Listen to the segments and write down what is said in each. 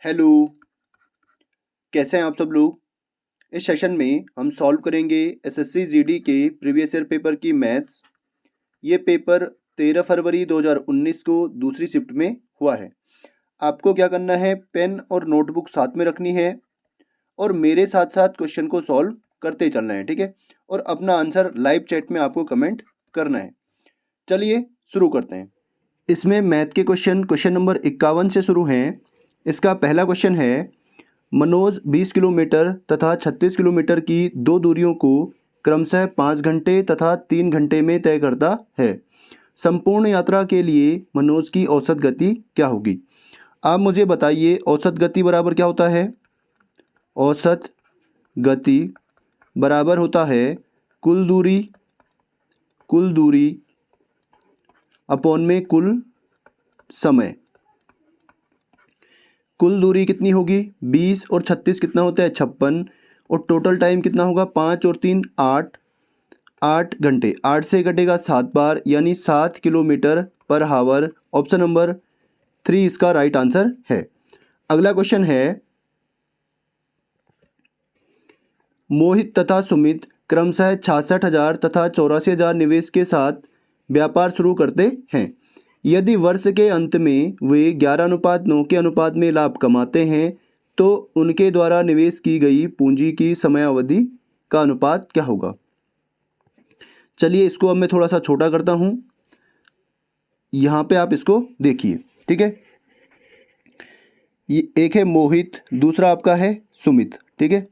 Hello, कैसे हैं आप सब लोग। इस सेशन में हम सॉल्व करेंगे एसएससी जीडी के प्रीवियस ईयर पेपर की मैथ्स। ये पेपर 13 फरवरी 2019 को दूसरी शिफ्ट में हुआ है। आपको क्या करना है, पेन और नोटबुक साथ में रखनी है और मेरे साथ साथ क्वेश्चन को सॉल्व करते चलना है, ठीक है। और अपना आंसर लाइव चैट में आपको कमेंट करना है। चलिए शुरू करते हैं। इसमें मैथ के क्वेश्चन नंबर 51 से शुरू हैं। इसका पहला क्वेश्चन है, मनोज 20 किलोमीटर तथा 36 किलोमीटर की दो दूरियों को क्रमशः 5 घंटे तथा 3 घंटे में तय करता है। संपूर्ण यात्रा के लिए मनोज की औसत गति क्या होगी। आप मुझे बताइए, औसत गति बराबर क्या होता है। औसत गति बराबर होता है कुल दूरी अपॉन में कुल समय। कुल दूरी कितनी होगी, 20 और 36 कितना होता है 56, और टोटल टाइम कितना होगा 5 और 3 8 घंटे। 8 से कटेगा 7 बार यानी 7 किलोमीटर पर हावर। ऑप्शन नंबर 3 इसका राइट आंसर है। अगला क्वेश्चन है, मोहित तथा सुमित क्रमशः 66,000 तथा 84,000 निवेश के साथ व्यापार शुरू करते हैं। यदि वर्ष के अंत में वे 11:9 के अनुपात में लाभ कमाते हैं तो उनके द्वारा निवेश की गई पूंजी की समयावधि का अनुपात क्या होगा। चलिए इसको अब मैं थोड़ा सा छोटा करता हूँ। यहाँ पे आप इसको देखिए, ठीक है। ये एक है मोहित, दूसरा आपका है सुमित, ठीक है।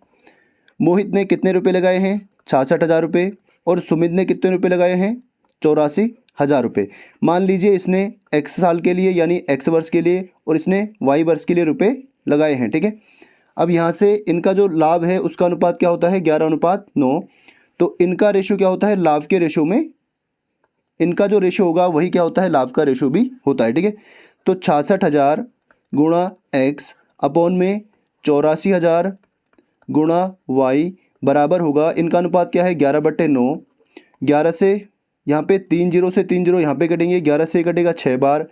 मोहित ने कितने रुपए लगाए हैं 66,000 रुपये, और सुमित ने कितने रुपए लगाए हैं 84,000 रुपये। मान लीजिए इसने x साल के लिए यानी x वर्ष के लिए और इसने y वर्ष के लिए रुपए लगाए हैं, ठीक है। अब यहाँ से इनका जो लाभ है उसका अनुपात क्या होता है 11:9। तो इनका रेशो क्या होता है, लाभ के रेशो में इनका जो रेशो होगा वही क्या होता है, लाभ का रेशो भी होता है, ठीक है। तो 66,000 गुणा x अपॉन में 84,000 गुणा y बराबर होगा, इनका अनुपात क्या है 11/9। 11 से यहाँ पे 3 जीरो से 3 जीरो यहाँ पे कटेंगे, 11 से कटेगा 6 बार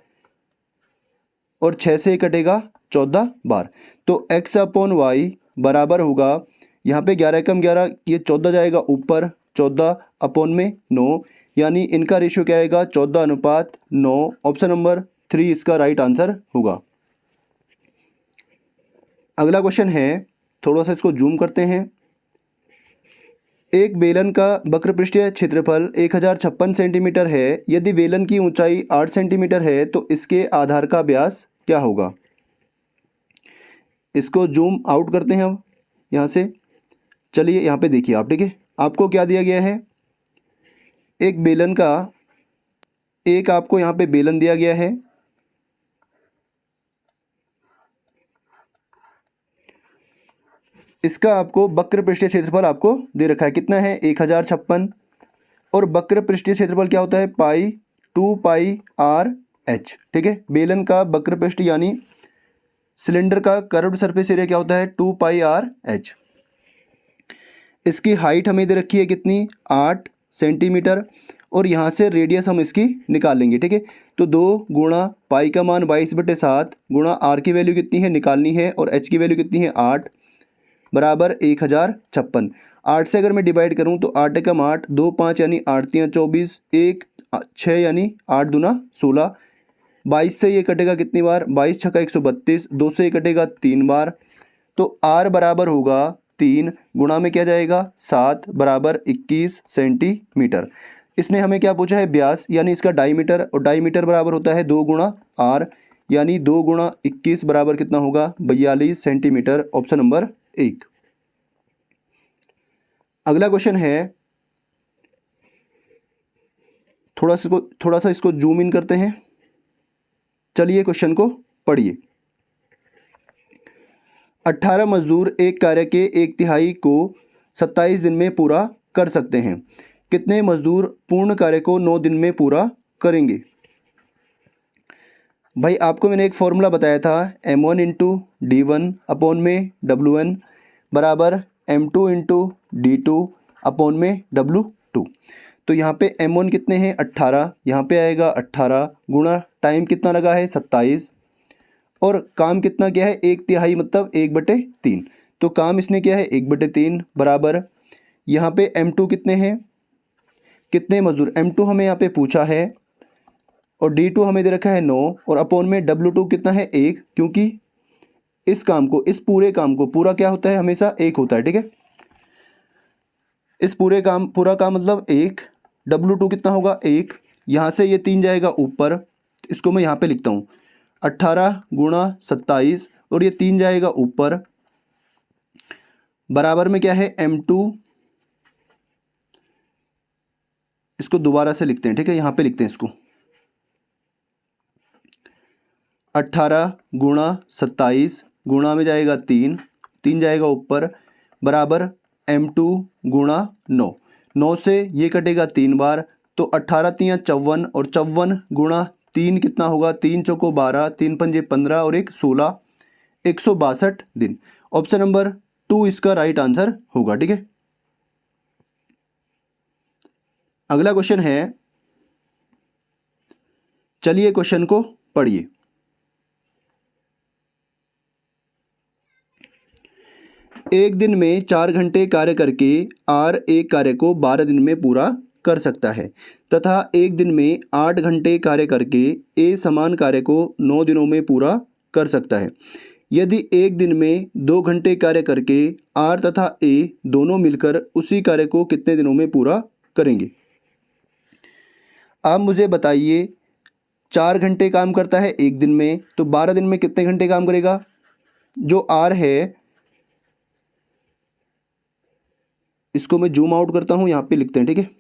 और 6 से कटेगा 14 बार। तो x अपॉन वाई बराबर होगा, यहाँ पे 11 कम 11 ये 14 जाएगा ऊपर, 14 अपॉन में 9, यानी इनका रेशियो क्या आएगा 14:9। ऑप्शन नंबर 3 इसका राइट आंसर होगा। अगला क्वेश्चन है, थोड़ा सा इसको जूम करते हैं। एक बेलन का वक्र पृष्ठीय क्षेत्रफल 1056 सेंटीमीटर है। यदि बेलन की ऊंचाई 8 सेंटीमीटर है तो इसके आधार का व्यास क्या होगा। इसको जूम आउट करते हैं अब यहाँ से। चलिए यहाँ पे देखिए आप, ठीक है। आपको क्या दिया गया है, एक बेलन का, एक आपको यहाँ पे बेलन दिया गया है। इसका आपको वक्र पृष्ठीय क्षेत्रफल आपको दे रखा है, कितना है 1056, और वक्र पृष्ठीय क्षेत्रफल क्या होता है पाई 2πr/h, ठीक है। बेलन का वक्र पृष्ठ यानी सिलेंडर का कर्व्ड सरफेस एरिया क्या होता है 2πr/h। इसकी हाइट हमें दे रखी है कितनी 8 सेंटीमीटर, और यहाँ से रेडियस हम इसकी निकाल लेंगे, ठीक है। तो 2 गुणा पाई का मान 22/7 गुणा आर की वैल्यू कितनी है निकालनी है, और एच की वैल्यू कितनी है 8 बराबर 1056। 8 से अगर मैं डिवाइड करूं तो 8 एकम 8, 2 5 यानी 8 3 24, 1 6 यानी 8 दूना 16। 22 से ये कटेगा कितनी बार 22 छक्का 132, 2 से ये कटेगा 3 बार। तो r बराबर होगा 3 गुणा में क्या जाएगा 7 बराबर 21 सेंटीमीटर। इसने हमें क्या पूछा है व्यास यानी इसका डाईमीटर, और डाईमीटर बराबर होता है 2 गुणा r, यानी 2 गुणा 21 बराबर कितना होगा 42 सेंटीमीटर। Option number 1। अगला क्वेश्चन है, थोड़ा सा इसको जूम इन करते हैं। चलिए क्वेश्चन को पढ़िए। 18 मजदूर एक कार्य के 1/3 को 27 दिन में पूरा कर सकते हैं। कितने मजदूर पूर्ण कार्य को 9 दिन में पूरा करेंगे। भाई आपको मैंने एक फॉर्मूला बताया था, m1 इंटू d1 अपॉन में w1 बराबर m2 इंटू d2 अपॉन में w2। तो यहाँ पे m1 कितने हैं 18, यहाँ पे आएगा 18 गुणा टाइम कितना लगा है 27, और काम कितना किया है, 1/3 मतलब 1/3। तो काम इसने किया है 1/3 बराबर यहाँ पे M2 कितने हैं, कितने मजदूर, M2 हमें यहाँ पे पूछा है और D2 हमें दे रखा है 9 और अपॉन में W2 कितना है 1, क्योंकि इस काम को, इस पूरे काम को, पूरा क्या होता है हमेशा 1 होता है, ठीक है। इस पूरे काम, पूरा काम मतलब 1, W2 कितना होगा 1, यहाँ से ये 3 जाएगा ऊपर, इसको मैं यहाँ पे लिखता हूँ 18 गुणा 27 और ये 3 जाएगा ऊपर बराबर में क्या है M2, इसको दोबारा से लिखते हैं, ठीक है, यहाँ पे लिखते हैं इसको 18 गुणा 27 गुणा में जाएगा 3, 3 जाएगा ऊपर बराबर M2 गुणा 9, 9 से ये कटेगा 3 बार तो 18 3 54 और 54 गुणा 3 कितना होगा, 3 चौको 12, 3 पंजे 15 और 1 16, 162 दिन। ऑप्शन नंबर 2 इसका राइट आंसर होगा, ठीक है। अगला क्वेश्चन है, चलिए क्वेश्चन को पढ़िए। एक दिन में 4 घंटे कार्य करके R एक कार्य को 12 दिन में पूरा कर सकता है तथा एक दिन में 8 घंटे कार्य करके A समान कार्य को 9 दिनों में पूरा कर सकता है। यदि एक दिन में 2 घंटे कार्य करके R तथा A दोनों मिलकर उसी कार्य को कितने दिनों में पूरा करेंगे। आप मुझे बताइए, 4 घंटे काम करता है एक दिन में, तो 12 दिन में कितने घंटे काम करेगा। जो R है, इसको मैं जूम आउट करता हूँ, यहाँ पे लिखते हैं, ठीक है।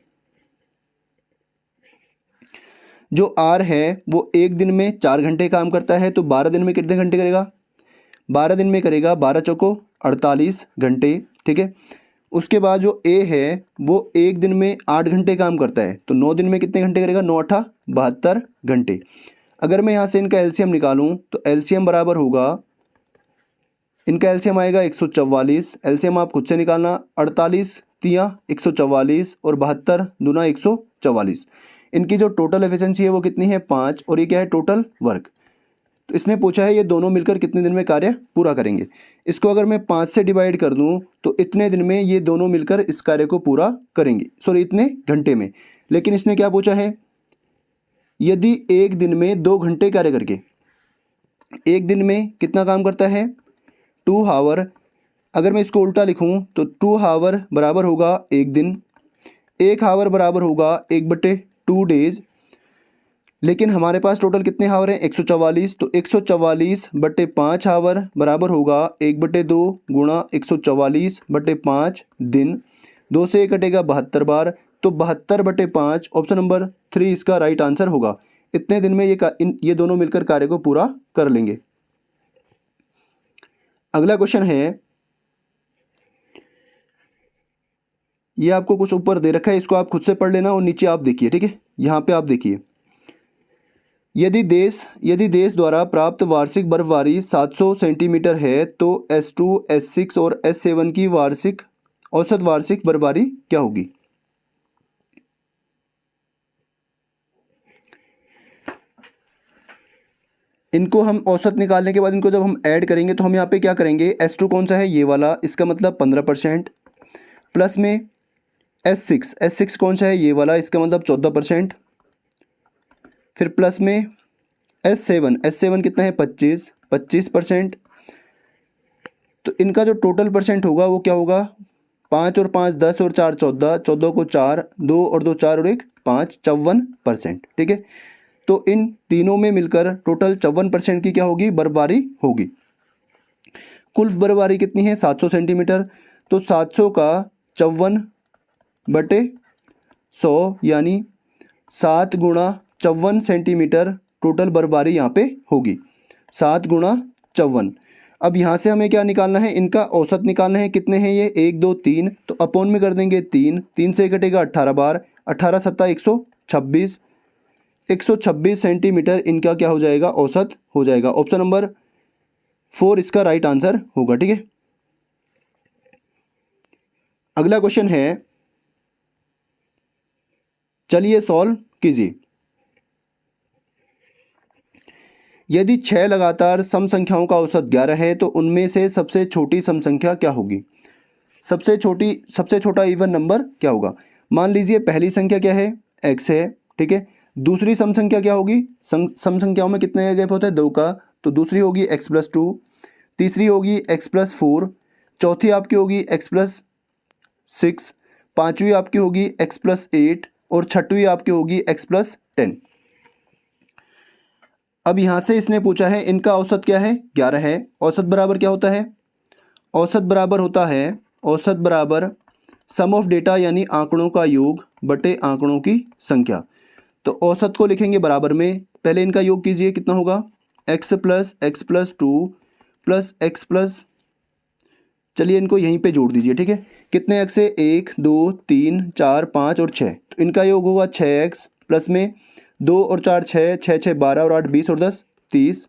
जो R है वो एक दिन में 4 घंटे काम करता है, तो 12 दिन में कितने घंटे करेगा, 12 दिन में करेगा 12 चौको 48 घंटे, ठीक है। उसके बाद जो A है वो एक दिन में 8 घंटे काम करता है, तो 9 दिन में कितने घंटे करेगा, 9 8 72 घंटे। अगर मैं यहाँ से इनका एलसीएम निकालूं तो एलसीएम बराबर होगा, इनका एलसीएम आएगा 144, एलसीएम आप खुद से निकालना, 48 तियाँ 144 और 72 दूना 144। इनकी जो टोटल एफिशिएंसी है वो कितनी है 5 और ये क्या है टोटल वर्क। तो इसने पूछा है ये दोनों मिलकर कितने दिन में कार्य पूरा करेंगे। इसको अगर मैं 5 से डिवाइड कर दूं तो इतने दिन में ये दोनों मिलकर इस कार्य को पूरा करेंगे, सॉरी इतने घंटे में। लेकिन इसने क्या पूछा है, यदि एक दिन में 2 घंटे कार्य करके, एक दिन में कितना काम करता है 2 हावर। अगर मैं इसको उल्टा लिखूं तो 2 हावर बराबर होगा एक दिन, 1 हावर बराबर होगा 1/2 डेज। लेकिन हमारे पास टोटल कितने हावर हैं 144, तो 144/5 हावर बराबर होगा 1/2 गुणा 144/5 दिन। 2 से कटेगा 72 बार, तो 72/5 ऑप्शन नंबर 3 इसका राइट आंसर होगा। इतने दिन में ये दोनों मिलकर कार्य को पूरा कर लेंगे। अगला क्वेश्चन है, ये आपको कुछ ऊपर दे रखा है, इसको आप खुद से पढ़ लेना और नीचे आप देखिए, ठीक है। यहाँ पे आप देखिए, यदि देश द्वारा प्राप्त वार्षिक बर्फबारी 700 सेंटीमीटर है तो S2, S6 और S7 की औसत वार्षिक बर्फबारी क्या होगी। इनको हम औसत निकालने के बाद इनको जब हम ऐड करेंगे तो हम यहाँ पे क्या करेंगे, S2 कौन सा है ये वाला, इसका मतलब 15%, प्लस में S6 कौन सा है ये वाला, इसका मतलब 14%, फिर प्लस में S7 कितना है 25%। तो इनका जो टोटल परसेंट होगा वो क्या होगा, 5 और 5 10 और 4 14, 14 को 4, 2 और 2 4 और 1 5, 54%, ठीक है। तो इन तीनों में मिलकर टोटल 54% की क्या होगी बर्फबारी होगी। कुल बर्फबारी कितनी है 700 सेंटीमीटर, तो 700 का 54/100 यानी 7 गुणा 54 सेंटीमीटर टोटल बर्फबारी यहाँ पे होगी, 7 गुणा 54। अब यहाँ से हमें क्या निकालना है, इनका औसत निकालना है, कितने हैं ये 1 2 3, तो अपॉन में कर देंगे 3 से कटेगा 18 बार, 18 7 126 सेंटीमीटर इनका क्या हो जाएगा औसत हो जाएगा। ऑप्शन नंबर 4 इसका राइट आंसर होगा, ठीक है। अगला क्वेश्चन है, चलिए सॉल्व कीजिए। यदि 6 लगातार सम संख्याओं का औसत 11 है तो उनमें से सबसे छोटी सम संख्या क्या होगी? सबसे छोटा इवन नंबर क्या होगा? मान लीजिए पहली संख्या क्या है? x है, ठीक है। दूसरी सम संख्या क्या होगी? सम संख्याओं में कितने का गैप होता है? 2 का, तो दूसरी होगी x+2, तीसरी होगी x+4, चौथी आपकी होगी x+6, पाँचवीं आपकी होगी x+8 और छठवीं आपकी होगी x+10। अब यहाँ से इसने पूछा है इनका औसत क्या है? 11 है। औसत बराबर क्या होता है? औसत बराबर होता है, औसत बराबर सम ऑफ डेटा यानी आंकड़ों का योग बटे आंकड़ों की संख्या। तो औसत को लिखेंगे बराबर में, पहले इनका योग कीजिए, कितना होगा? x+x+2 प्लस x+, चलिए इनको यहीं पे जोड़ दीजिए, ठीक है। कितने x है? 1 2 3 4 5 और 6, तो इनका योग होगा 6x प्लस में 2 और 4 6, 6 6 12 और 8 20 और 10 30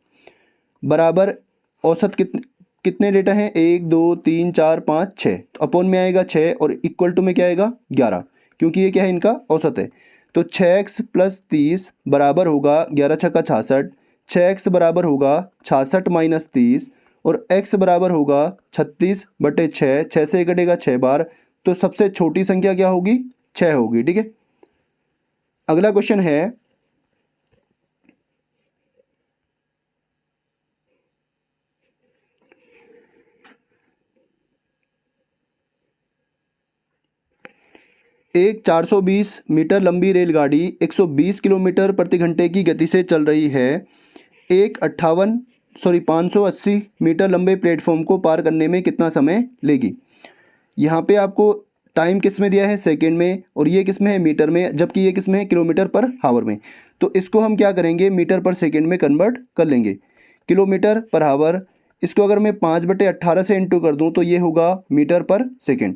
बराबर औसत कितने डेटा हैं? 1 2 3 4 5 6, तो अपॉन में आएगा 6 और इक्वल टू में क्या आएगा? 11, क्योंकि ये क्या है? इनका औसत है। तो 6x प्लस 30 बराबर होगा 11 छक्का 66, 6x बराबर होगा 66 माइनस 30 और x बराबर होगा 36 बटे 6, 6 से कटेगा 6 बार, तो सबसे छोटी संख्या क्या होगी? 6 होगी, ठीक है। अगला क्वेश्चन है, एक 420 मीटर लंबी रेलगाड़ी 120 किलोमीटर प्रति घंटे की गति से चल रही है। एक 580 मीटर लंबे प्लेटफॉर्म को पार करने में कितना समय लेगी? यहाँ पे आपको टाइम किस में दिया है? सेकंड में, और ये किस में है? मीटर में, जबकि ये किस में है? किलोमीटर पर हावर में। तो इसको हम क्या करेंगे? मीटर पर सेकंड में कन्वर्ट कर लेंगे। किलोमीटर पर हावर, इसको अगर मैं 5/18 से इंटू कर दूँ तो ये होगा मीटर पर सेकेंड।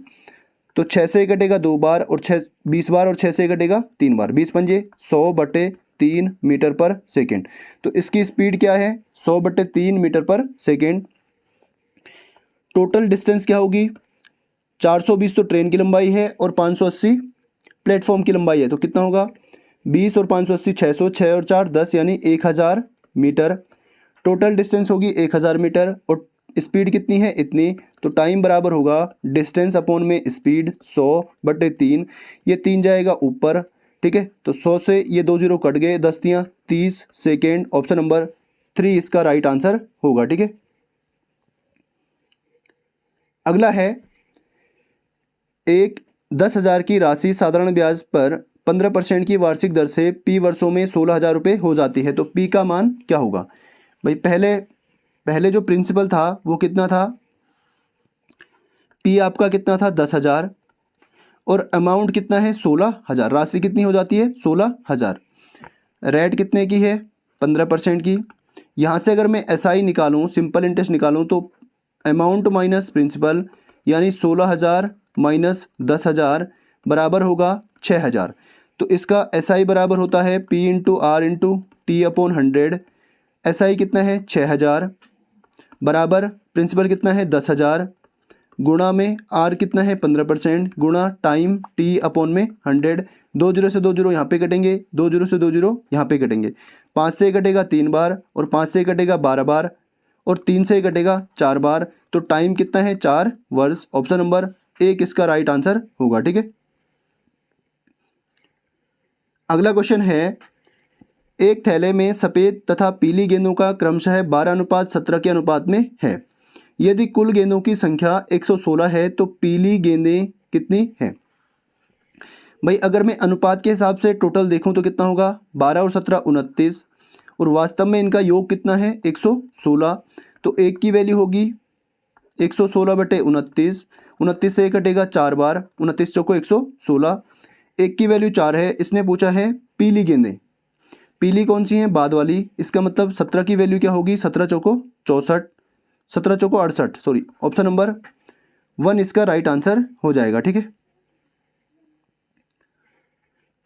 तो 6 से कटेगा 2 बार और 6 20 बार और 6 से कटेगा 3 बार, 20 पंजे 100/3 मीटर पर सेकेंड। तो इसकी स्पीड क्या है? 100/3 मीटर पर सेकेंड। टोटल डिस्टेंस क्या होगी? 420 तो ट्रेन की लंबाई है और 580 प्लेटफॉर्म की लंबाई है, तो कितना होगा? 20 और 580 600, 6 और 4 10 यानी 1000 मीटर। टोटल डिस्टेंस होगी 1000 मीटर और स्पीड कितनी है? इतनी। तो टाइम बराबर होगा डिस्टेंस अपॉन में स्पीड 100/3, ये 3 जाएगा ऊपर, ठीक है। तो 100 से ये 2 जीरो कट गए, 10 तियाँ 30 सेकेंड। ऑप्शन नंबर 3 इसका राइट आंसर होगा, ठीक है। अगला है, एक 10,000 की राशि साधारण ब्याज पर 15% की वार्षिक दर से P वर्षों में 16,000 रुपये हो जाती है, तो P का मान क्या होगा? भाई पहले जो प्रिंसिपल था वो कितना था? P आपका कितना था? 10,000 और अमाउंट कितना है? 16,000। राशि कितनी हो जाती है? 16,000। रेट कितने की है? 15% की। यहाँ से अगर मैं SI निकालूँ, सिंपल इंटरेस्ट निकालूँ, तो अमाउंट माइनस प्रिंसिपल यानी 16,000 माइनस 10,000 बराबर होगा 6,000। तो इसका SI बराबर होता है P into R into T/100। SI कितना है? 6,000 बराबर प्रिंसिपल कितना है? 10,000 गुणा में R कितना है? 15% गुणा टाइम T/100। 2 जीरो से 2 जीरो यहाँ पे कटेंगे, 2 जीरो से 2 जीरो यहाँ पे कटेंगे। 5 से कटेगा 3 बार और 5 से कटेगा 12 बार और 3 से कटेगा 4 बार। तो टाइम कितना है? 4 वर्ष। ऑप्शन नंबर 1 इसका राइट आंसर होगा, ठीक है। अगला क्वेश्चन है, एक थैले में सफ़ेद तथा पीली गेंदों का क्रमशः 12:17 के अनुपात में है। यदि कुल गेंदों की संख्या 116 है तो पीली गेंदें कितनी हैं? भाई अगर मैं अनुपात के हिसाब से टोटल देखूं तो कितना होगा? 12 और 17 29 और वास्तव में इनका योग कितना है? 116। तो एक की वैल्यू होगी 116/29, 29 से कटेगा 4 बार, 29 चौको 116। एक की वैल्यू 4 है। इसने पूछा है पीली गेंदें, पीली कौन सी हैं? बाद वाली। इसका मतलब 17 की वैल्यू क्या होगी? 17 चौको 64, 17 चौको 68, सॉरी। ऑप्शन नंबर 1 इसका राइट आंसर हो जाएगा, ठीक है।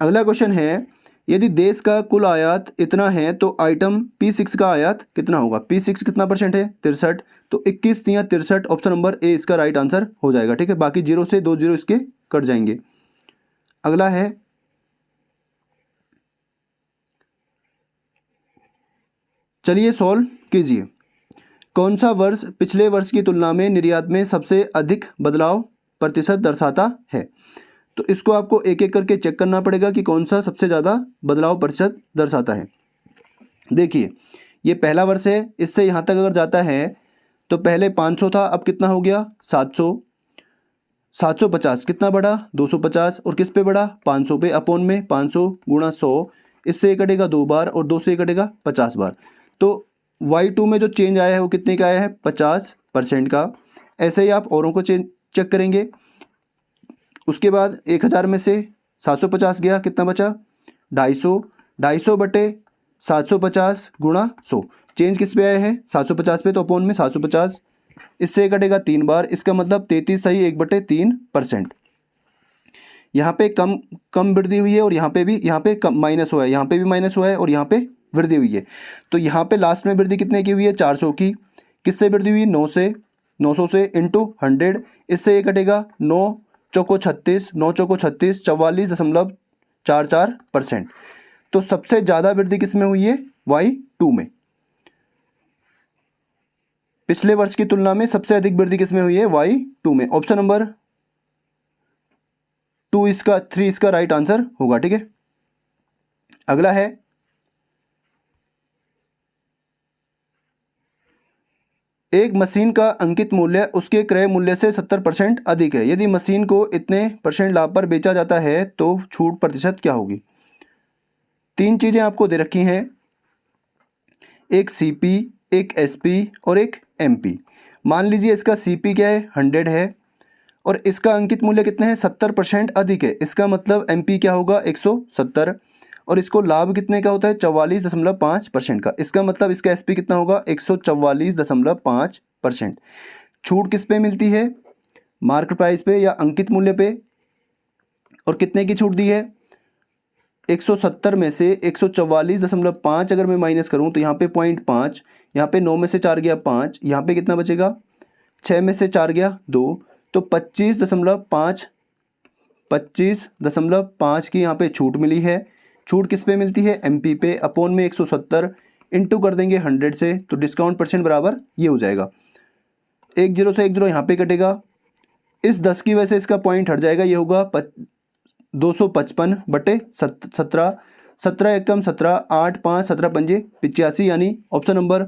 अगला क्वेश्चन है, यदि देश का कुल आयात इतना है तो आइटम P6 का आयात कितना होगा? P6 कितना परसेंट है? 63। तो 21 तियाँ 63, ऑप्शन नंबर A इसका राइट आंसर हो जाएगा, ठीक है। बाकी जीरो से 2 जीरो इसके कट जाएंगे। अगला है, चलिए सॉल्व कीजिए। कौन सा वर्ष पिछले वर्ष की तुलना में निर्यात में सबसे अधिक बदलाव प्रतिशत दर्शाता है? तो इसको आपको एक एक करके चेक करना पड़ेगा कि कौन सा सबसे ज़्यादा बदलाव प्रतिशत दर्शाता है। देखिए ये पहला वर्ष है, इससे यहाँ तक अगर जाता है तो पहले 500 था, अब कितना हो गया 700। 750 कितना बढ़ा 250, और किस पे बढ़ा 500 पे, अपॉन में 500 गुणा 100, इससे ये कटेगा 2 बार और 2 से ये कटेगा 50 बार। तो Y2 में जो चेंज आया है वो कितने का आया है 50% का। ऐसे ही आप औरों को चेक करेंगे। उसके बाद 1000 में से 750 गया, कितना बचा 250। 250 बटे 750 गुणा 100, चेंज किस पे आया है 750 पे, तो अपॉन में 750, इससे कटेगा 3 बार, इसका मतलब 33 सही 1/3%। यहाँ पे कम वृद्धि हुई है और यहाँ पे कम माइनस हुआ है, यहाँ पे भी माइनस हुआ है और यहाँ पे वृद्धि हुई है। तो यहाँ पे लास्ट में वृद्धि कितने की हुई है 400 की। किससे वृद्धि हुई 900 से इंटू 100, इससे ये कटेगा 9 चौको 36, 9 चौको 36, 44.44%। तो सबसे ज़्यादा वृद्धि किस में हुई है Y2 में। पिछले वर्ष की तुलना में सबसे अधिक वृद्धि किस में हुई है Y2 में। ऑप्शन नंबर 3 इसका राइट आंसर होगा। ठीक है, अगला है एक मशीन का अंकित मूल्य उसके क्रय मूल्य से 70% अधिक है। यदि मशीन को इतने % लाभ पर बेचा जाता है तो छूट प्रतिशत क्या होगी। 3 चीज़ें आपको दे रखी हैं, एक CP, एक SP और एक MP। मान लीजिए इसका CP क्या है 100 है और इसका अंकित मूल्य कितने हैं 70% अधिक है। इसका मतलब MP क्या होगा 170, और इसको लाभ कितने का होता है 44.5% का। इसका मतलब इसका SP कितना होगा 144.5%। छूट किस पे मिलती है मार्केट प्राइस पे या अंकित मूल्य पे, और कितने की छूट दी है 170 में से 144.5 अगर मैं माइनस करूं तो यहाँ पे 0.5, यहाँ पे 9 में से 4 गया 5, यहाँ पे कितना बचेगा 6 में से 4 गया 2, तो 25.5 की यहाँ पे छूट मिली है। छूट किस पे मिलती है MP पे, अपॉन में 170 इंटू कर देंगे 100 से, तो डिस्काउंट % बराबर ये हो जाएगा 1 0 से 1 0 यहाँ पे कटेगा, इस 10 की वजह से इसका पॉइंट हट जाएगा, ये होगा 255 बटे 17, 17 एकम 17, 8 5 17 पंजे 85, यानी ऑप्शन नंबर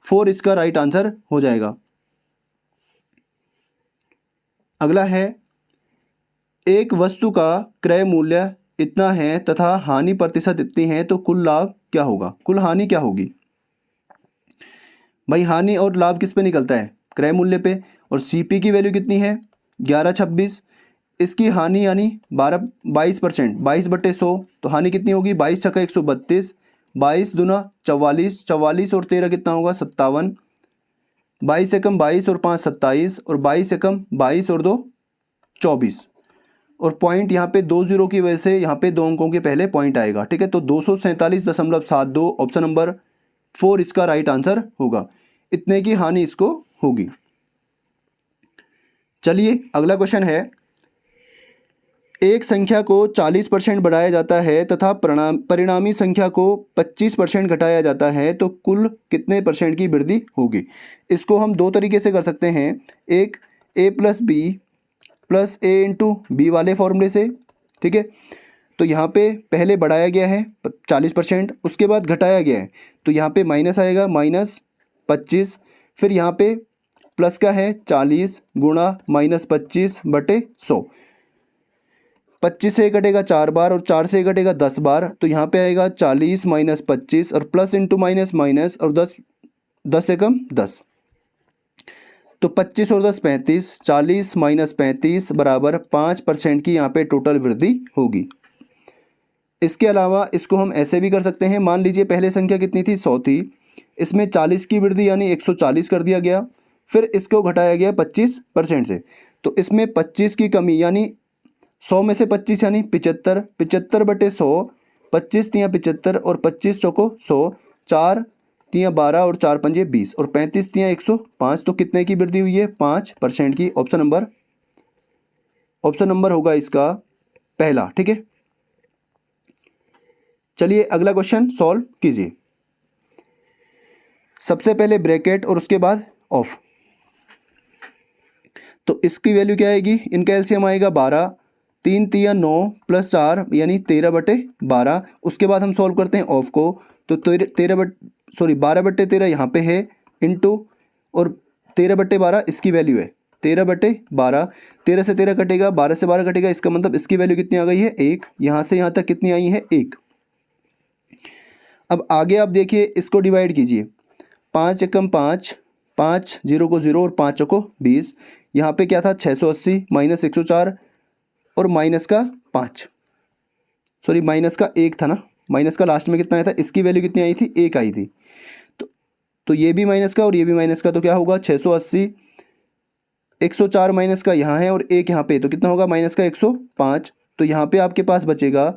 4 इसका राइट आंसर हो जाएगा। अगला है एक वस्तु का क्रय मूल्य इतना है तथा हानि प्रतिशत इतनी है तो कुल लाभ क्या होगा, कुल हानि क्या होगी। भाई हानि और लाभ किस पे निकलता है क्रय मूल्य पे, और CP की वैल्यू कितनी है 1126, इसकी हानि यानी 22%, 22 बटे 100, तो हानि कितनी होगी 22 छक्का 132, 22 दूना 44, 44 और 13 कितना होगा 57, 22 एकम 22 और 5 27, और 22 एकम 22 और 2 24, और पॉइंट यहाँ पे 2 0 की वजह से यहाँ पे 2 अंकों के पहले पॉइंट आएगा। ठीक है, तो 247.72 ऑप्शन नंबर 4 इसका राइट आंसर होगा। इतने की हानि इसको होगी। चलिए अगला क्वेश्चन है, एक संख्या को 40% बढ़ाया जाता है तथा परिणामी संख्या को 25% घटाया जाता है तो कुल कितने % की वृद्धि होगी। इसको हम 2 तरीके से कर सकते हैं, एक A + B + A × B वाले फॉर्मूले से। ठीक है, तो यहाँ पे पहले बढ़ाया गया है 40%, उसके बाद घटाया गया है, तो यहाँ पे माइनस आएगा -25, फिर यहाँ पे प्लस का है 40 गुणा -25 बटे 100, 25 से कटेगा 4 बार और 4 से कटेगा 10 बार, तो यहाँ पे आएगा 40 - 25 और प्लस इंटू माइनस माइनस और 10 एकम 10, तो 25 और 10 35, 40 - 35 बराबर 5% की यहाँ पे टोटल वृद्धि होगी। इसके अलावा इसको हम ऐसे भी कर सकते हैं, मान लीजिए पहले संख्या कितनी थी 100 थी, इसमें 40 की वृद्धि यानी 140 कर दिया गया, फिर इसको घटाया गया 25% से, तो इसमें 25 की कमी यानी 100 में से 25 यानी 75, 75 बटे 100, 25 तियाँ 75 और 25 चौको 100, 4 तियाँ 12 और 4 पंजे 20 और 35 तियाँ 105, तो कितने की वृद्धि हुई है 5% की। ऑप्शन नंबर होगा इसका पहला। ठीक है, चलिए अगला क्वेश्चन सॉल्व कीजिए। सबसे पहले ब्रैकेट और उसके बाद ऑफ। तो इसकी वैल्यू क्या आएगी, इनका एलसीएम आएगा 12, 3 तिया 9 प्लस 4 यानी 13/12। उसके बाद हम सॉल्व करते हैं ऑफ को, तो 12/13 यहाँ पे है इंटू, और 13/12 इसकी वैल्यू है 13/12। 13 से 13 कटेगा, 12 से 12 कटेगा, इसका मतलब इसकी वैल्यू कितनी आ गई है 1। यहाँ से यहाँ तक कितनी आई है 1। अब आगे आप देखिए, इसको डिवाइड कीजिए, 5 एकम 5, 5 0 को 0 और 5 को 20। यहाँ पे क्या था 680 माइनस 104 और माइनस का 5, सॉरी माइनस का 1 था ना, माइनस का लास्ट में कितना आया था, इसकी वैल्यू कितनी आई थी 1 आई थी। तो ये भी माइनस का और ये भी माइनस का, तो क्या होगा 680, 104 माइनस का यहाँ है और 1 यहाँ पे, तो कितना होगा माइनस का 105। तो यहाँ पे आपके पास बचेगा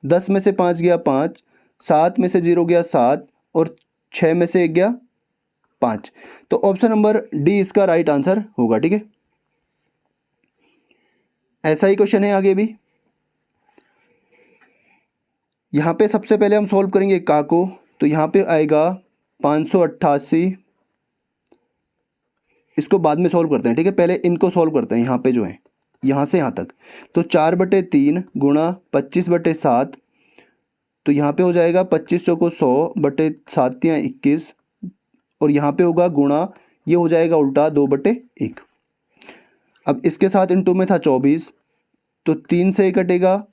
10 में से 5 गया 5, 7 में से 0 गया 7 और 6 में से 1 गया 5। तो ऑप्शन नंबर डी इसका राइट आंसर होगा। ठीक है, ऐसा ही क्वेश्चन है आगे भी। यहाँ पे सबसे पहले हम सॉल्व करेंगे का को, तो यहाँ पे आएगा 588, इसको बाद में सॉल्व करते हैं। ठीक है, पहले इनको सॉल्व करते हैं। यहाँ पे जो है यहाँ से यहाँ तक, तो 4/3 गुणा 25/7, तो यहाँ पे हो जाएगा 25 को 100/7 या 21, और यहाँ पे होगा गुणा, ये हो जाएगा उल्टा 2/1। अब इसके साथ इंटू में था 24, तो 3 से कटेगा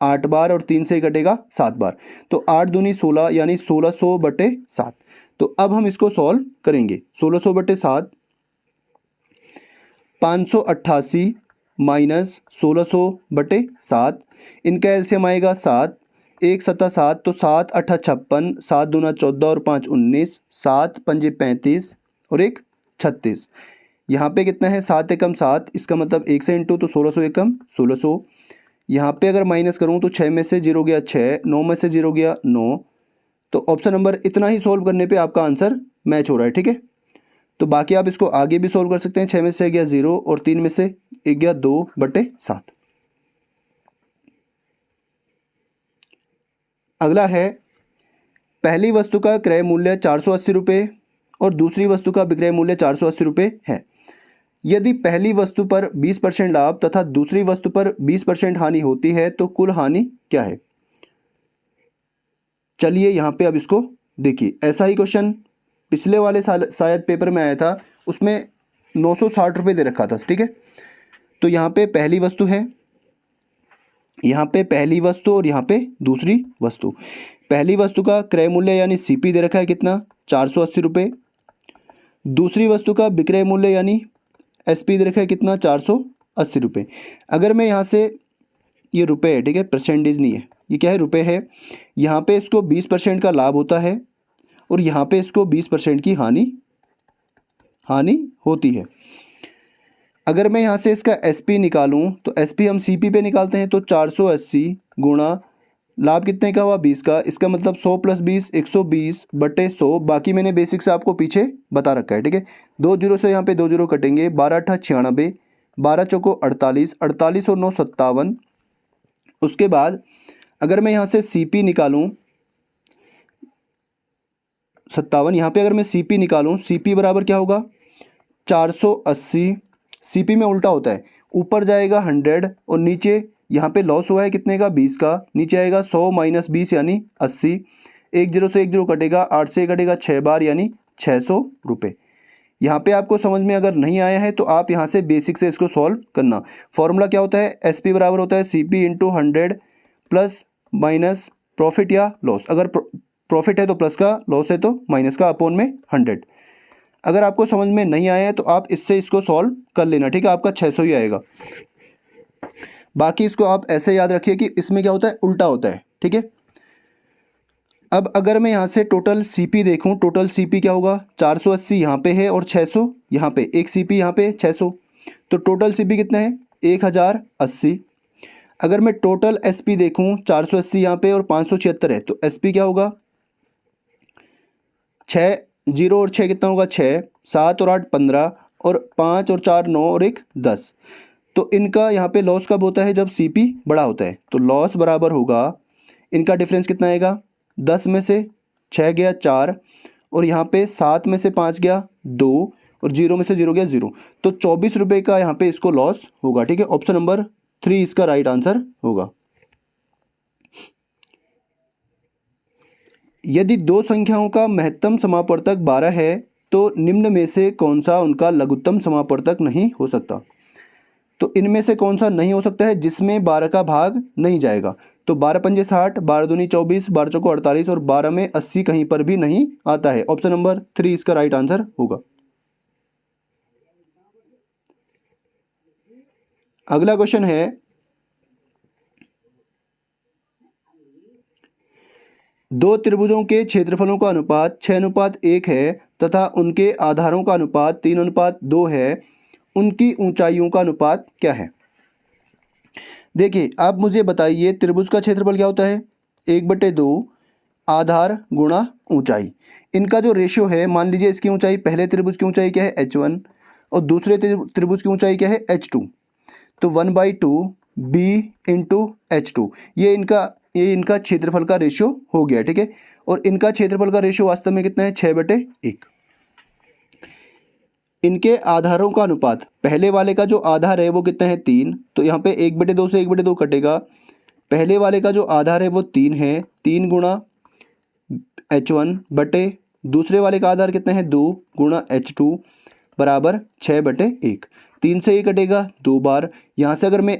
8 बार और 3 से कटेगा 7 बार, तो 8 दूनी 16 यानी 1600/7। तो अब हम इसको सॉल्व करेंगे। 1600/7, 588 माइनस 1600/7, इनका एलसीएम आएगा 7, 1 7 7, तो 7 8 56, 7 दूना 14 और 5 19, 7 पंजे 35 और 1 36। यहाँ पे कितना है 7 एकम 7, इसका मतलब 1 से इंटू, तो 1600 एकम 1600। यहाँ पे अगर माइनस करूँ तो 6 में से 0 गया 6, 9 में से 0 गया 9। तो ऑप्शन नंबर इतना ही सॉल्व करने पे आपका आंसर मैच हो रहा है। ठीक है, तो बाकी आप इसको आगे भी सॉल्व कर सकते हैं। 6 में से गया 0 और 3 में से 1 गया 2/7। अगला है, पहली वस्तु का क्रय मूल्य 480 रुपये और दूसरी वस्तु का विक्रय मूल्य 480 रुपये है। यदि पहली वस्तु पर 20% लाभ तथा दूसरी वस्तु पर 20% हानि होती है तो कुल हानि क्या है। चलिए यहाँ पे अब इसको देखिए। ऐसा ही क्वेश्चन पिछले वाले साल शायद पेपर में आया था, उसमें 960 रुपये दे रखा था। ठीक है, तो यहाँ पे पहली वस्तु है, यहाँ पे पहली वस्तु और यहाँ पे दूसरी वस्तु। पहली वस्तु का क्रय मूल्य यानी सीपी दे रखा है कितना 480 रुपये। दूसरी वस्तु का विक्रय मूल्य यानी एसपी दे रखा है कितना 480 रुपये। अगर मैं यहाँ से, ये रुपये है, ठीक है, परसेंटेज नहीं है, ये क्या है रुपये है। यहाँ पे इसको 20% का लाभ होता है और यहाँ पे इसको 20% की हानि होती है। अगर मैं यहाँ से इसका एसपी निकालूं तो एसपी हम सीपी पे निकालते हैं, तो 480 गुणा लाभ कितने का हुआ 20 का, इसका मतलब 100 + 20 120/100। बाकी मैंने बेसिक से आपको पीछे बता रखा है। ठीक है, 2 जीरो से यहाँ पे 2 जीरो कटेंगे, 12 × 8 = 96, 12 चौको 48, 48 और 9 57। उसके बाद अगर मैं यहाँ से सीपी निकालूं 57, यहाँ पे अगर मैं सीपी निकालूं, सीपी बराबर क्या होगा 480। सीपी में उल्टा होता है, ऊपर जाएगा 100 और नीचे यहाँ पे लॉस हुआ है कितने का 20 का, नीचे आएगा 100 - 20 यानी 80। 1 जीरो से 1 जीरो कटेगा, 8 से कटेगा 6 बार यानी 600 रुपये। यहाँ पे आपको समझ में अगर नहीं आया है तो आप यहाँ से बेसिक से इसको सॉल्व करना। फॉर्मूला क्या होता है, एसपी बराबर होता है सीपी × 100 प्लस माइनस प्रॉफिट या लॉस। अगर प्रॉफिट है तो प्लस का, लॉस है तो माइनस का, अपॉन में 100। अगर आपको समझ में नहीं आया है तो आप इससे इसको सॉल्व कर लेना। ठीक है, आपका 600 ही आएगा। बाकी इसको आप ऐसे याद रखिए कि इसमें क्या होता है उल्टा होता है। ठीक है, अब अगर मैं यहाँ से टोटल सीपी देखूँ, टोटल सीपी क्या होगा 480 यहाँ पे है और 600 यहाँ पे, एक सीपी यहाँ पे 600, तो टोटल सीपी कितना है 1080। अगर मैं टोटल एसपी देखूँ 480 यहाँ पे और 576 है, तो एसपी क्या होगा 6 जीरो और 6 कितना होगा 6, 7 और 8 15 और 5 और 4 9 और 1 10। तो इनका यहाँ पे लॉस कब होता है जब सीपी बड़ा होता है, तो लॉस बराबर होगा, इनका डिफरेंस कितना आएगा 10 में से 6 गया 4 और यहाँ पे 7 में से 5 गया 2 और 0 में से 0 गया 0, तो 24 रुपये का यहाँ पे इसको लॉस होगा। ठीक है, ऑप्शन नंबर 3 इसका राइट आंसर होगा। यदि दो संख्याओं का महत्तम समापवर्तक 12 है तो निम्न में से कौन सा उनका लघुत्तम समापवर्तक नहीं हो सकता। तो इनमें से कौन सा नहीं हो सकता है जिसमें 12 का भाग नहीं जाएगा। तो 12 पंजे 60, 12 दूनी 24, 12 चौको 48 और 12 में 80 कहीं पर भी नहीं आता है। ऑप्शन नंबर 3 इसका राइट आंसर होगा। अगला क्वेश्चन है, दो त्रिभुजों के क्षेत्रफलों का अनुपात 6:1 है तथा उनके आधारों का अनुपात 3:2 है, उनकी ऊंचाइयों का अनुपात क्या है। देखिए, आप मुझे बताइए त्रिभुज का क्षेत्रफल क्या होता है, 1/2 आधार गुणा ऊंचाई। इनका जो रेशियो है, मान लीजिए इसकी ऊंचाई, पहले त्रिभुज की ऊंचाई क्या है h1 और दूसरे त्रिभुज की ऊंचाई क्या है h2, तो 1/2 b इंटू h2, ये इनका क्षेत्रफल का रेशियो हो गया। ठीक है, और इनका क्षेत्रफल का रेशियो वास्तव में कितना है, 6/1। इनके आधारों का अनुपात, पहले वाले का जो आधार है वो कितना है 3, तो यहाँ पे 1/2 से 1/2 कटेगा। पहले वाले का जो आधार है वो 3 है, 3 गुणा h1 बटे दूसरे वाले का आधार कितना है 2 गुणा h2 बराबर 6/1। 3 से ये कटेगा 2 बार। यहाँ से अगर मैं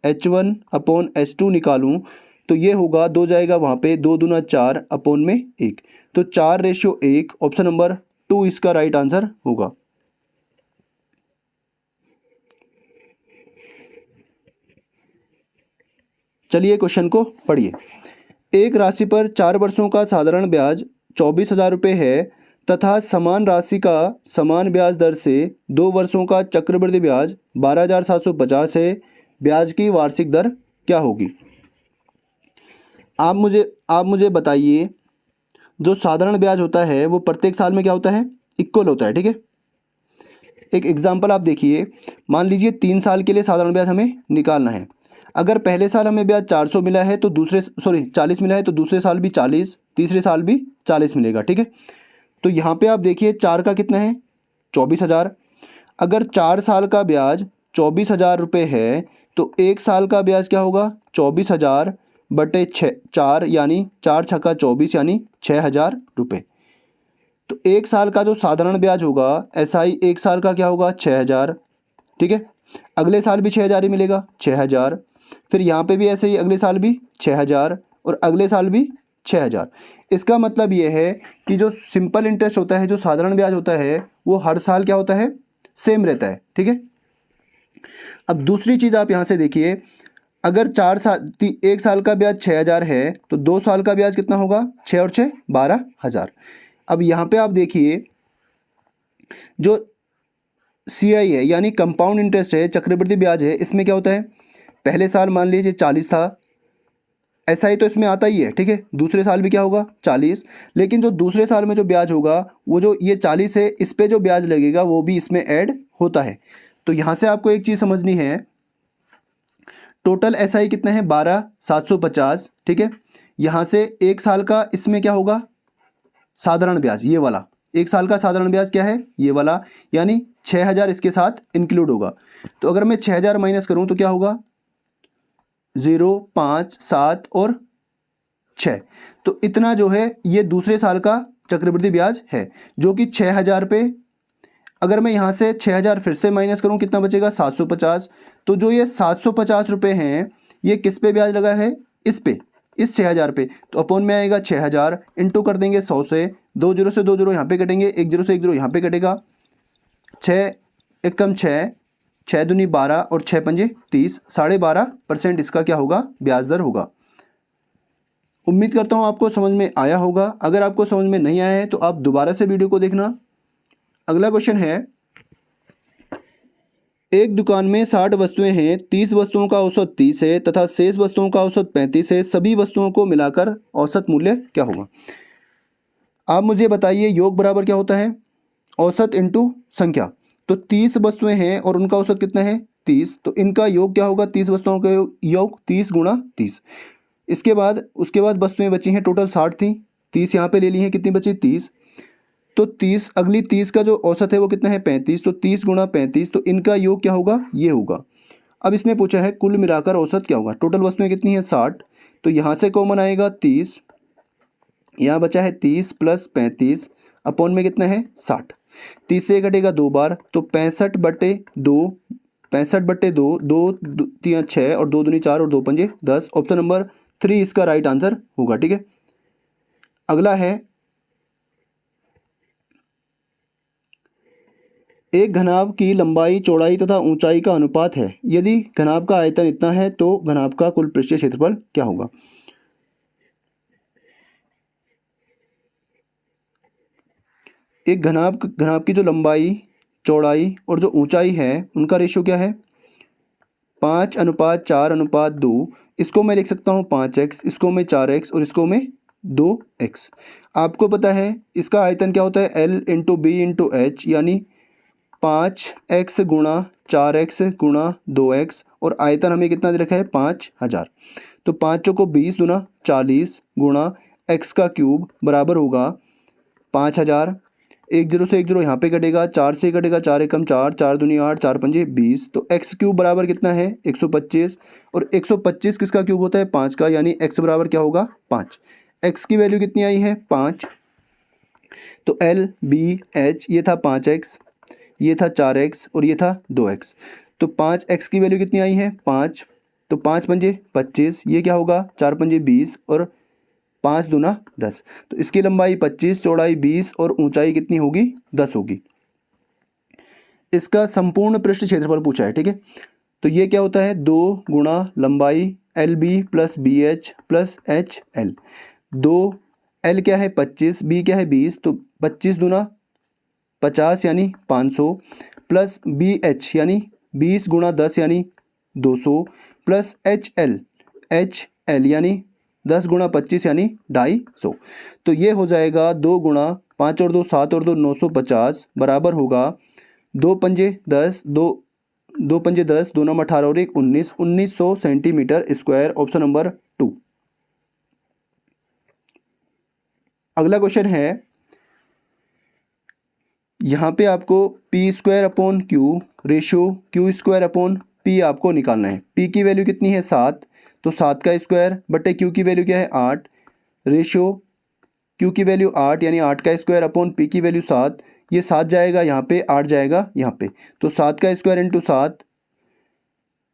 h1 अपॉन h2 निकालूँ तो ये होगा 2 जाएगा वहाँ पे, 2 दूना 4 अपॉन में 1, तो 4:1। ऑप्शन नंबर 2 इसका राइट आंसर होगा। चलिए क्वेश्चन को पढ़िए। एक राशि पर 4 वर्षों का साधारण ब्याज 24,000 रुपये है तथा समान राशि का समान ब्याज दर से 2 वर्षों का चक्रवृद्धि ब्याज 12,750 है, ब्याज की वार्षिक दर क्या होगी। आप मुझे बताइए, जो साधारण ब्याज होता है वो प्रत्येक साल में क्या होता है, इक्वल होता है। ठीक है, एक एग्जांपल आप देखिए, मान लीजिए 3 साल के लिए साधारण ब्याज हमें निकालना है। अगर पहले साल हमें ब्याज 400 मिला है तो 40 मिला है तो दूसरे साल भी 40, तीसरे साल भी 40 मिलेगा। ठीक है, तो यहाँ पे आप देखिए 4 का कितना है 24,000। अगर 4 साल का ब्याज 24,000 रुपये है तो 1 साल का ब्याज क्या होगा, 24,000 बटे 4 यानी 4 छक्का 24 यानी 6,000 रुपये। तो 1 साल का जो साधारण ब्याज होगा SI 1 साल का क्या होगा 6,000। ठीक है, अगले साल भी 6,000 ही मिलेगा, 6,000। फिर यहाँ पे भी ऐसे ही अगले साल भी 6,000 और अगले साल भी 6,000। इसका मतलब ये है कि जो सिंपल इंटरेस्ट होता है, जो साधारण ब्याज होता है, वो हर साल क्या होता है, सेम रहता है। ठीक है, अब दूसरी चीज़ आप यहाँ से देखिए, अगर 1 साल का ब्याज 6,000 है तो 2 साल का ब्याज कितना होगा, 6 और 6 12,000। अब यहाँ पे आप देखिए, जो CI है यानी कंपाउंड इंटरेस्ट है, चक्रवृद्धि ब्याज है, इसमें क्या होता है, पहले साल मान लीजिए 40 था, SI तो इसमें आता ही है। ठीक है, दूसरे साल भी क्या होगा 40, लेकिन जो दूसरे साल में जो ब्याज होगा वो जो ये 40 है, इस पे जो ब्याज लगेगा वो भी इसमें ऐड होता है। तो यहाँ से आपको एक चीज़ समझनी है, टोटल SI कितना है 12,750। ठीक है, यहाँ से 1 साल का इसमें क्या होगा, साधारण ब्याज, ये वाला 1 साल का साधारण ब्याज क्या है, ये वाला, यानी 6,000 इसके साथ इंक्लूड होगा। तो अगर मैं 6,000 माइनस करूँ तो क्या होगा, 0, 5, 7 और 6, तो इतना जो है ये दूसरे साल का चक्रवृद्धि ब्याज है जो कि 6,000 रुपये। अगर मैं यहाँ से 6,000 फिर से माइनस करूँ कितना बचेगा, 750। तो जो ये 750 रुपये हैं ये किस पे ब्याज लगा है, इस पे, इस 6,000 पे। तो अपॉन में आएगा 6,000, इंटू कर देंगे 100 से, 2 जीरो से 2 जीरो यहाँ पे कटेंगे, 1 जीरो से 1 जीरो यहाँ पे कटेगा, 6 एकम 6, 6 दूनी 12 और 6 पंजे 30, 12.5% इसका क्या होगा, ब्याज दर होगा। उम्मीद करता हूँ आपको समझ में आया होगा। अगर आपको समझ में नहीं आया है तो आप दोबारा से वीडियो को देखना। अगला क्वेश्चन है, एक दुकान में 60 वस्तुएं हैं, 30 वस्तुओं का औसत 30 है तथा शेष वस्तुओं का औसत 35 है, सभी वस्तुओं को मिलाकर औसत मूल्य क्या होगा। आप मुझे बताइए, योग बराबर क्या होता है, औसत इंटू संख्या। तो 30 वस्तुएं हैं और उनका औसत कितना है 30, तो इनका योग क्या होगा, 30 वस्तुओं का योग 30 गुणा 30। उसके बाद वस्तुएं बची हैं, टोटल 60 थी, 30 यहाँ पे ले ली है, कितनी बची 30। तो 30 अगली 30 का जो औसत है वो कितना है 35। तो 30 गुणा 35, तो इनका योग क्या होगा, ये होगा। अब इसने पूछा है कुल मिलाकर औसत क्या होगा। टोटल वस्तुएं कितनी है 60, तो यहाँ से कॉमन आएगा 30, यहाँ बचा है 30 प्लस 35 अपॉन में कितना है 60। 30 से घटेगा 2 बार, तो 65/2, 65/2, 2 3 6 और 2 दूनी 4 और 2 पंजे 10। ऑप्शन नंबर 3 इसका राइट आंसर होगा। ठीक है, अगला है एक घनाभ की लंबाई, चौड़ाई तथा ऊंचाई का अनुपात है। यदि घनाभ का आयतन इतना है तो घनाभ का कुल पृष्ठीय क्षेत्रफल क्या होगा। एक घनाभ की जो लंबाई, चौड़ाई और जो ऊंचाई है उनका रेशियो क्या है 5:4:2। इसको मैं लिख सकता हूँ 5x, इसको मैं 4x और इसको मैं 2x। आपको पता है इसका आयतन क्या होता है L × B × H, यानी 5x गुणा 4x गुणा 2x, और आयतन हमें कितना दे रखा है 5000। तो 5 चौको 20 दूना 40 गुणा x का क्यूब बराबर होगा 5000। 1 0 से 1 0 यहाँ पे कटेगा, 4 से कटेगा 4 एकम 4, 4 दूनी 8, 4 पंजे 20। तो x क्यूब बराबर कितना है 125, और 125 किसका क्यूब होता है 5 का, यानी x बराबर क्या होगा 5। x की वैल्यू कितनी आई है 5। तो L B H ये था 5x, ये था 4x और ये था 2x। तो 5x की वैल्यू कितनी आई है 5। तो 5 पंजे 25, ये क्या होगा 4 पंजे 20 और 5 दूना 10। तो इसकी लंबाई 25, चौड़ाई 20 और ऊंचाई कितनी होगी 10 होगी। इसका संपूर्ण पृष्ठ क्षेत्रफल पूछा है। ठीक है, तो ये क्या होता है 2 गुणा लंबाई LB + BH + HL। 2 L क्या है 25, B क्या है 20, तो 25 दूना 50 यानी 500 प्लस BH यानी 20 गुणा 10 यानी 200 प्लस HL यानी 10 गुणा 25 यानी 250। तो ये हो जाएगा 2 गुणा 5 और 2 7 और 2 950 बराबर होगा 2 पंजे 10, 2 पंजे 10, 2 9 18 और 1 19, 1900 सेंटीमीटर स्क्वायर। Option number 2। अगला क्वेश्चन है, यहाँ पे आपको P²/Q रेशियो Q²/P आपको निकालना है। P की वैल्यू कितनी है 7, तो 7 का स्क्वायर बटे Q की वैल्यू क्या है 8, रेशियो Q की वैल्यू 8 यानी 8 का स्क्वायर अपॉन P की वैल्यू 7। ये 7 जाएगा यहाँ पे, 8 जाएगा यहाँ पे, तो 7 का स्क्वायर इंटू 7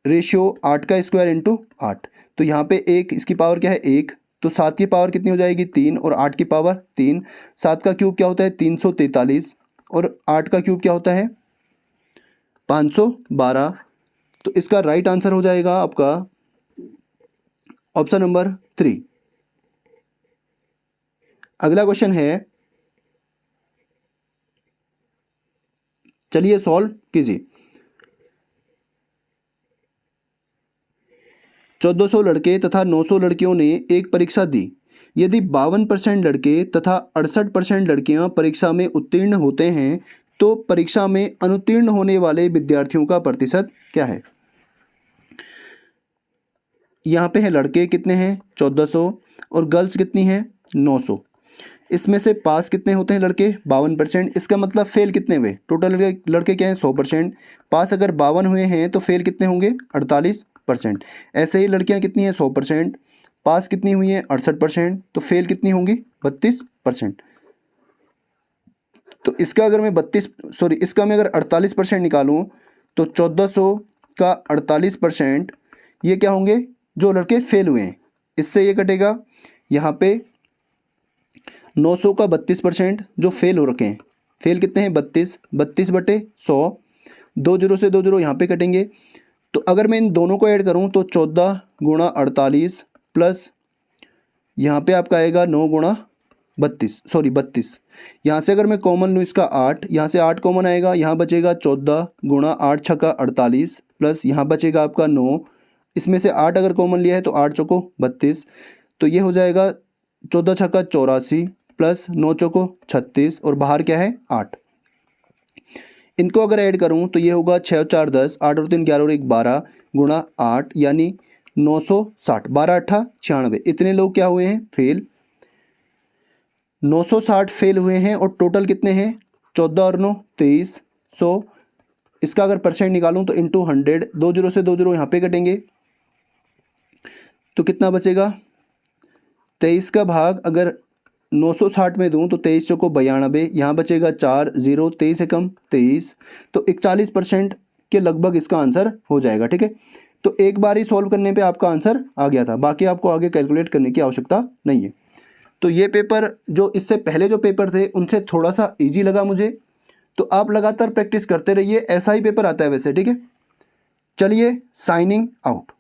रेशियो 8 का स्क्वायर इंटू 8। तो यहाँ पे 1 इसकी पावर क्या है 1, तो 7 की पावर कितनी हो जाएगी 3 और 8 की पावर 3। 7 का क्यूब क्या होता है 343 और 8 का क्यूब क्या होता है 512। तो इसका राइट आंसर हो जाएगा आपका ऑप्शन नंबर 3। अगला क्वेश्चन है, चलिए सॉल्व कीजिए। 1400 लड़के तथा 900 लड़कियों ने एक परीक्षा दी। यदि 52% लड़के तथा 68% लड़कियां परीक्षा में उत्तीर्ण होते हैं तो परीक्षा में अनुत्तीर्ण होने वाले विद्यार्थियों का प्रतिशत क्या है। यहाँ पे है लड़के कितने हैं 1400 और गर्ल्स कितनी हैं 900। इसमें से पास कितने होते हैं लड़के 52%। इसका मतलब फेल कितने हुए, टोटल लड़के क्या हैं 100%। पास अगर 52 हुए हैं तो फेल कितने होंगे 48%। ऐसे ही लड़कियां कितनी हैं 100%, पास कितनी हुई हैं 68%, तो फेल कितनी होंगी 32%। तो इसका अगर मैं इसका मैं अगर 48% निकालूं तो 1400 का 48% ये क्या होंगे जो लड़के फेल हुए हैं, इससे ये कटेगा। यहाँ पे 900 का 32% जो फेल हो रखे हैं, फेल कितने हैं 32/100, 2 0 से 2 0 यहाँ पे कटेंगे। तो अगर मैं इन दोनों को ऐड करूँ तो 14 गुणा 48 प्लस यहाँ पे आपका आएगा 9 गुणा 32। यहाँ से अगर मैं कॉमन लूँ इसका 8, यहाँ से 8 कॉमन आएगा, यहाँ बचेगा 14 गुणा 8 छक्का 48 प्लस यहाँ बचेगा आपका 9। इसमें से 8 अगर कॉमन लिया है तो 8 चौको 32, तो ये हो जाएगा 14 छक्का 84 प्लस 9 चौको 36 और बाहर क्या है 8। इनको अगर ऐड करूं तो ये होगा 6 और 4 10, 8 और 3 11 और 1 12 गुणा 8 यानी 960, 12 8 96। इतने लोग क्या हुए हैं फेल। 960 फेल हुए हैं और टोटल कितने हैं 14 और 9 23। सो इसका अगर परसेंट निकालूं तो इंटू 100, 2 जीरो से 2 जीरो यहाँ पे कटेंगे तो कितना बचेगा 23 का भाग अगर 960 में दूं तो 23 चौको 92, यहाँ बचेगा 4 0, 23 से कम 23, तो 41% के लगभग इसका आंसर हो जाएगा। ठीक है, तो एक बार ही सॉल्व करने पे आपका आंसर आ गया था, बाकी आपको आगे कैलकुलेट करने की आवश्यकता नहीं है। तो ये पेपर जो इससे पहले जो पेपर थे उनसे थोड़ा सा ईजी लगा मुझे, तो आप लगातार प्रैक्टिस करते रहिए, ऐसा ही पेपर आता है वैसे। ठीक है, चलिए साइनिंग आउट।